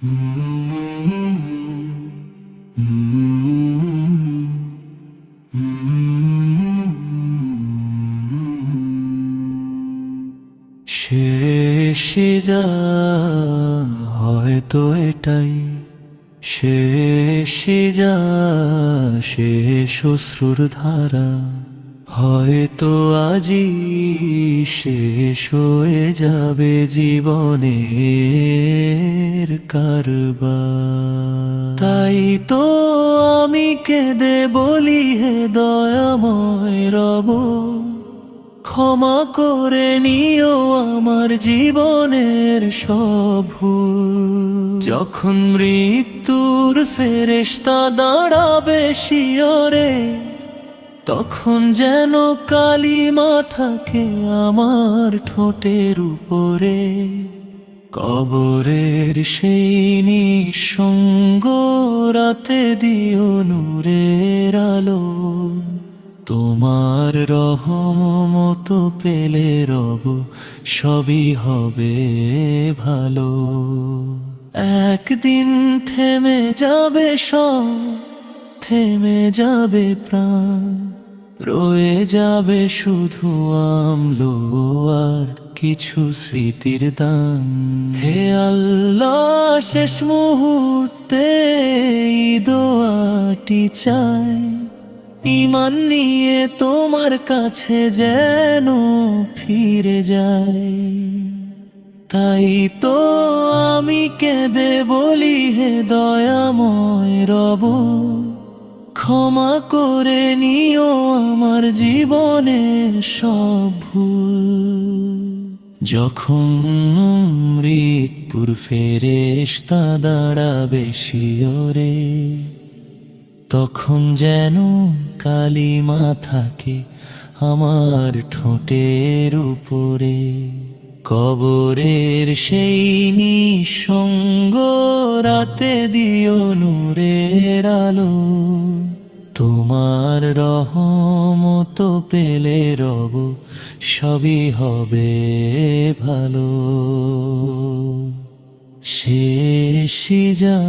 শেষে যা হয়তো এটাই শেষে যা শেষ অশ্রুর ধারা, হয়তো আজই শেষ হয়ে যাবে জীবনের কারবার। তাই তো আমি কেঁদে বলি, হে দয়াময় রব, ক্ষমা করে নিও আমার জীবনের সব ভুল। যখন মৃত্যুর ফেরেশতা দাঁড়াবে শিয়রে, তখন যেন কালিমা থাকে আমার ঠোঁটের উপরে। কবরের সেই নিঃসঙ্গ রাতে দিও নূরের আলো, তোমার রহমত পেলে রব সবই হবে ভালো। একদিন থেমে যাবে সব, থেমে যাবে প্রাণ, রয়ে যাবে শুধু আমলো আর কিছু স্মৃতির দান। হে আল্লাহ, শেষ মুহূর্তে এই দোয়াটি চাই, ঈমান নিয়ে তোমার কাছে যেন ফিরে যাই। তাই তো আমি কেঁদে বলি, হে দয়াময় রব, ক্ষমা করে নিও আমার জীবনের সব ভুল। যখন মৃত্যুর ফেরেশতা দাঁড়াবে শিয়রে, তখন যেন কালিমা থাকে আমার ঠোঁটের উপরে। কবরের সেই নিঃসঙ্গ রাতে দিও নূরের আলো, তোমার রহমত পেলে রব সবই হবে ভালো। শেষে যা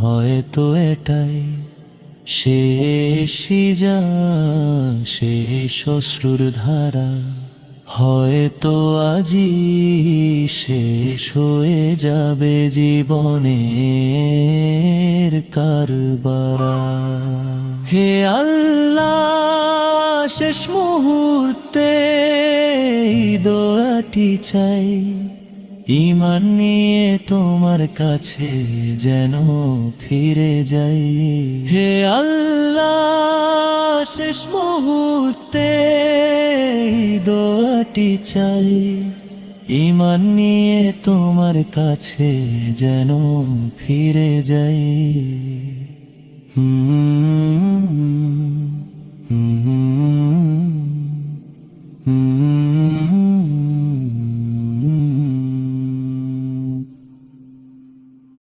হয়তো এটাই শেষে যা শেষ অশ্রুর ধারা, হয়তো আজই শেষ হয়ে যাবে জীবনের কারবারা। হে আল্লাহ, শেষ মুহূর্তে এই দোয়াটি চাই, ঈমান নিয়ে তোমার কাছে যেন ফিরে যাই। হে আল্লাহ, শেষ মুহূর্তে এই দোয়াটি চাই, ঈমান নিয়ে তোমার কাছে যেন ফিরে যাই। হুম হুম হুম হুম।